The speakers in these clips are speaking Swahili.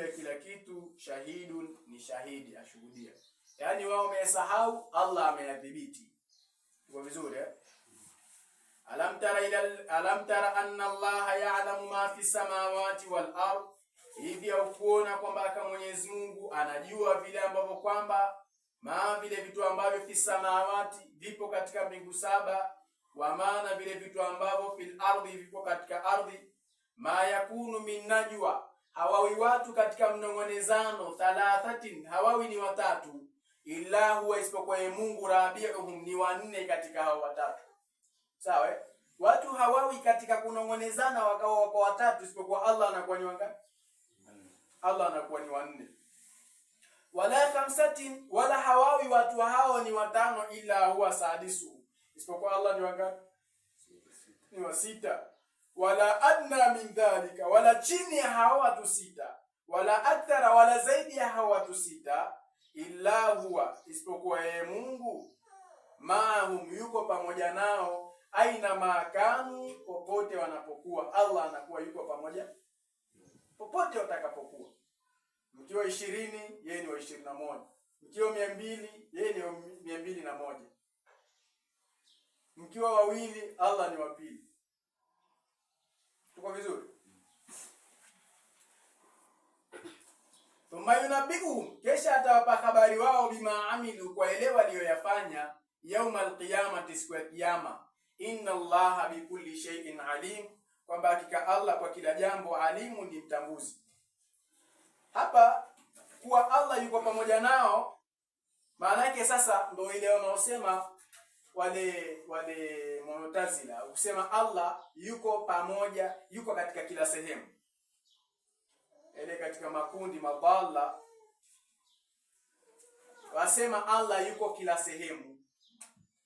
ya kila kitu, shahidun ni shahidi, ashuhudia. Yaani wao wamesahau, Allah ameyadhibiti. Kwa vizuri Alam tara anna Allah ya'lamu ma fi samawati wal ard, hivi ukuona kwamba kama Mwenyezi Mungu anajua vile ambavyo kwamba vile vitu ambavyo fi samawati vipo katika mbingu saba, wa maana vile vitu ambavyo fil ardi vipo katika ardhi. Ma yakunu min najwa, hawawi watu katika mnongonezano, thalathatin, hawawi ni watatu, illa huwa, isipokuwa Mungu, rabi'uhum, ni wanne katika hao watatu. Sawa watu hawawi katika kunongonezana wakawa wako watatu, isipokuwa Allah anakuwa ni wangapi? Allah anakuwa ni wanne. Wala khamsatin, wala hawawi watu hao ni watano, ila huwa sadisu, isipokuwa Allah ni wangapi? Ni wa sita. Wala adna min dhalika, wala chini ya hao watu sita, wala akthara, wala zaidi ya hao watu sita, illa huwa, isipokuwa yeye Mungu, mahum, yuko pamoja nao, aina makanu, popote wanapokuwa. Allah anakuwa yuko pamoja popote watakapokuwa. Mkiwa 20, yeye ni wa 21. Mkiwa 200, yeye ni wa 201. Mkiwa wawili, Allah ni wa pili. Tuko vizuri? Thumma yunabbiuhum, kesha atawapa habari wao, bima amilu, kwa ile walioyafanya, yaumal qiyamati, siku ya kiyama. Inna Allaha bikulli shay'in alim, kwamba hakika Allah kwa kila jambo alimu, ni mtambuzi. Hapa kuwa Allah yuko pamoja nao, maana yake sasa ndio ile wanaosema wale Mu'tazila, ukisema Allah yuko pamoja, yuko katika kila sehemu, ile katika makundi maballa wasema Allah yuko kila sehemu,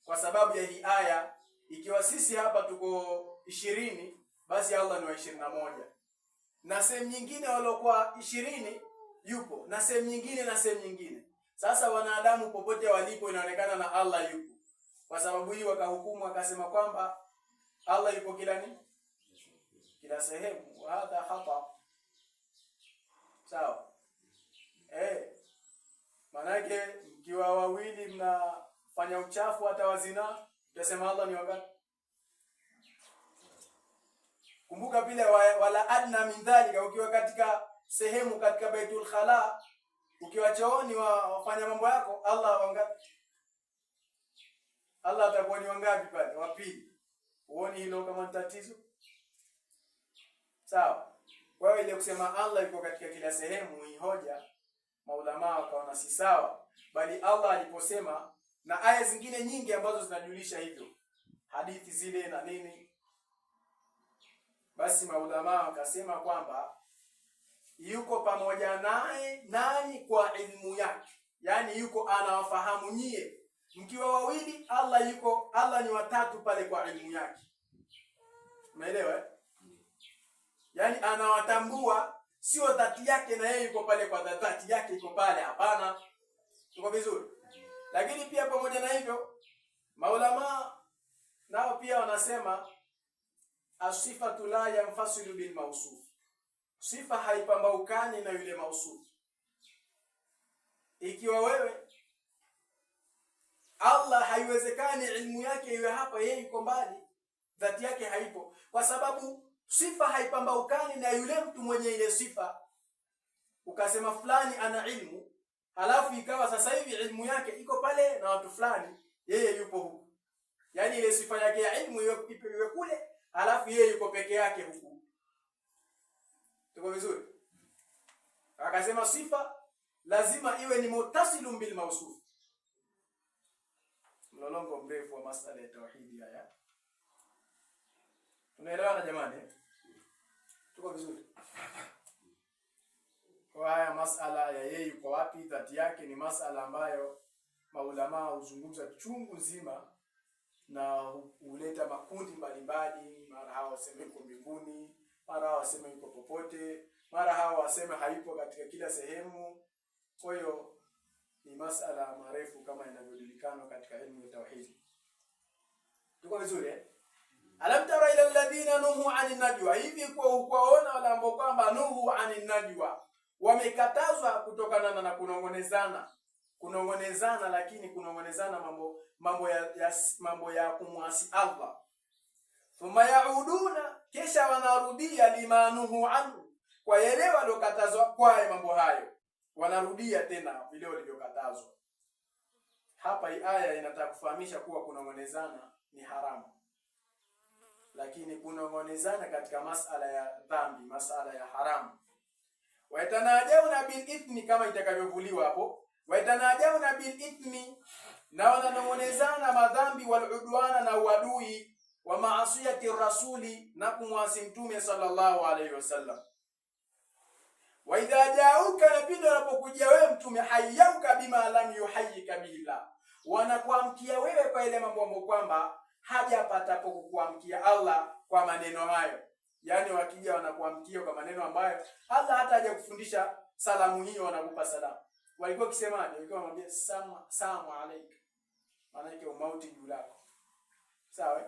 kwa sababu ya hii aya. Ikiwa sisi hapa tuko 20, basi Allah ni wa 21, na sehemu nyingine waliokuwa 20 yupo, na sehemu nyingine na sehemu nyingine. Sasa wanadamu popote walipo inaonekana na Allah yupo. Kwa sababu hii wakahukumu, wakasema kwamba Allah yupo kila sehemu. Hadha khata. Sawa? Manake mkiwa wawili mnafanya uchafu hata wazina, utasema Allah ni wangapi? Kumbuka vile wala adna min dhalika, ukiwa katika sehemu katika Baitul Khala, ukiwa chooni wafanya mambo yako, Allah wangapi? Allah atakuwa ni wangapi pale? Wa pili. Uone hilo kama tatizo? Sawa. Kwa hiyo ile kusema Allah yuko katika kila sehemu, hii hoja maulama wakaona si sawa, bali Allah aliposema, na aya zingine nyingi ambazo zinajulisha hivyo, hadithi zile na nini, basi maulama wakasema kwamba yuko pamoja naye nani kwa ilmu yake, yani yuko anawafahamu nyie. Mkiwa wawili, Allah ni watatu pale kwa ilmu yake. Umeelewa? Yani anawatambua, sio dhati yake na yeye yuko pale kwa dhati yake yuko pale, hapana. Tuko vizuri? Lakini pia pamoja na hivyo, maulama nao pia wanasema asifatu la yanfasilu bil mawsuf, sifa haipambaukani na yule mausuf. Ikiwa wewe Allah haiwezekani ilmu yake iwe hapa, yeye yuko mbali, dhati yake haipo, kwa sababu sifa haipambaukani na yule mtu mwenye ile sifa. Ukasema fulani ana ilmu, halafu ikawa sasa hivi ilmu yake iko pale na watu fulani, yeye yupo huku. Yani ile sifa yake ya ilmu iwe kule, halafu yeye yuko peke yake huku. Tuko vizuri? Akasema sifa lazima iwe ni mutasilun bil mawsuf. Mlolongo mrefu wa masala ya tauhidi haya. Tunaelewana jamani? Tuko vizuri? Kwa haya masala ya yeye yuko wapi, dhati yake, ni masala ambayo maulama huzungumza chungu nzima na huleta makundi mbalimbali. Mara hao waseme yuko mbinguni, mara hao waseme yuko popote, mara hao waseme hayupo katika kila sehemu. Kwa hiyo ni masala marefu kama inavyojulikana katika elimu ya tauhid. Tuko vizuri? Alam tara ila alladhina nuhu anin najwa, hivi kwa ukaona wale ambao kwamba nuhu anin najwa, wamekatazwa kutokana na kunongonezana, lakini kunongonezana mambo ya kumwasi Allah. Thumma yauduna, kisha wanarudia limanuhu anhu, kwa yale waliokatazwa kwa mambo hayo, wanarudia tena vile walivyokatazwa. Hapa hii aya inataka kufahamisha kuwa kunongonezana ni haramu, lakini kunongonezana katika masala ya dhambi, masala ya haramu. Wayatanajawna bil ithmi, kama itakavyovuliwa hapo, wayatanajawna bil ithmi, na wananongonezana madhambi, wal udwana, na uadui, wa maasiyati rasuli, na kumwasi mtume sallallahu alayhi wasallam. Wa idha jauka, na pindi wanapokujia wewe mtume, hayyauka bima lam yuhayyika billah, wanakuamkia wewe kwa ile mambo kwamba hajapata kukuamkia Allah kwa maneno hayo. Yani wakija wanakuamkia kwa maneno ambayo Allah hata hajakufundisha salamu hiyo, wanakupa salamu. Walikuwa kisemaje? Walikuwa wanamwambia salamu alayka, maana yake umauti juu lako. Sawa?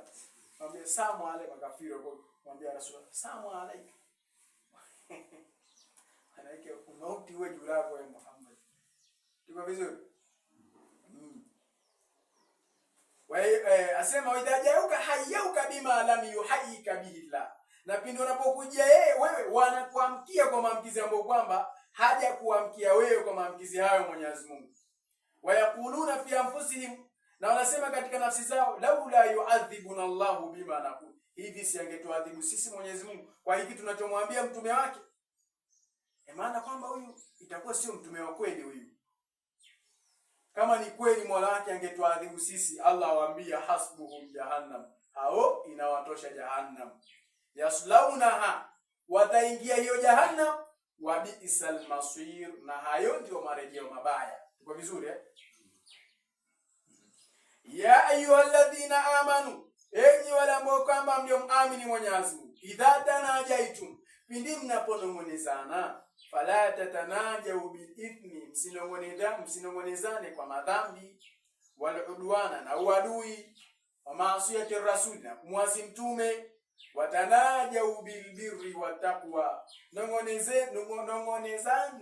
Mwambie salamu alayka, kafiri kwa mwambie Rasul salamu alayka. Maana yake umauti uwe juu lako wewe Muhammad. Tuko vizuri? Asema wa idha jauka hayyauka bima lam yuhayyika billah, na pindi unapokujia wewe wanakuamkia kwa maamkizi ambayo kwamba haja kuamkia wewe kwa maamkizi hayo Mwenyezi Mungu. Wayakuluna fi anfusihim, na wanasema katika nafsi zao, laula yu'adhibuna Allahu bima naqul, hivi si angetuadhibu sisi Mwenyezi Mungu kwa hiki tunachomwambia mtume wake? Maana kwamba huyu itakuwa sio mtume wa kweli huyu. Kama ni kweli Mola wake angetuadhibu sisi, Allah awaambia hasbuhum jahannam, hao inawatosha jahannam, yaslaunaha, wataingia hiyo jahannam, wa bi'sal masir, na hayo ndio marejeo mabaya. Tuko vizuri Ya ayyuhalladhina amanu, enyi wale ambao kwamba mlioamini Mwenyezi Mungu, idha tanajaitum, pindi mnaponongonezana, fala tatanajau bil ithmi, msinongonezane kwa madhambi, wal udwana, na uadui, wa maasiyati rasul, na kumwasi mtume, watanajau bil birri wat taqwa,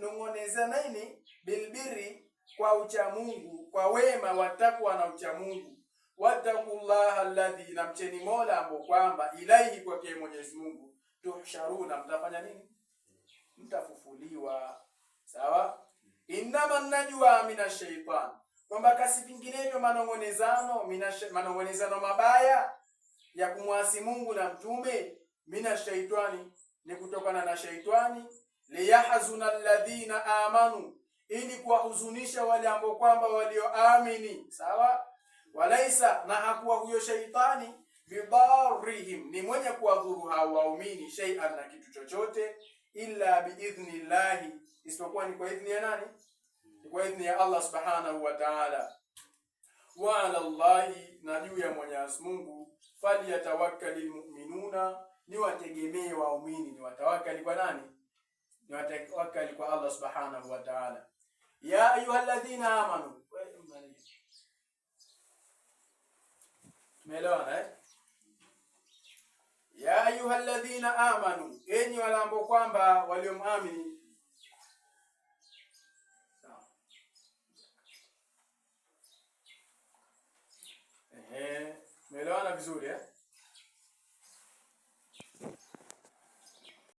nongonezaneni bil birri, kwa ucha Mungu, kwa wema, watakwa, na ucha Mungu, wattaqullaha alladhi, na mcheni Mola ambao kwamba ilaihi, kwake Mwenyezi Mungu, tuhsharuna, mtafanya nini? Mtafufuliwa. Sawa? Innama najwa minash shaitan, kwamba kasi vinginevyo manongonezano mabaya ya kumwasi Mungu na mtume, minash shaitani, ni kutokana na shaitani, liyahzuna alladhina amanu, ili kuwahuzunisha wale ambao kwamba walioamini. Sawa? Walaisa, na hakuwa huyo shaitani, bidarrihim, ni mwenye kuwadhuru hao waumini, shay'an, na kitu chochote, illa biidhnillahi, isipokuwa ni kwa idhni ya nani? Ni kwa idhni ya Allah subhanahu wa ta'ala. Wa ala Allahi, na juu ya Mwenyezi Mungu, falyatawakkalul mu'minuna, ni wategemee waumini. Ni watawakkali kwa nani? Ni watawakkali kwa Allah subhanahu wa ta'ala. Ya ayyuhalladhina amanu, tumeelewana Ya ayyuhalladhina amanu, enyi wale ambao kwamba walioamini. Tumeelewana vizuri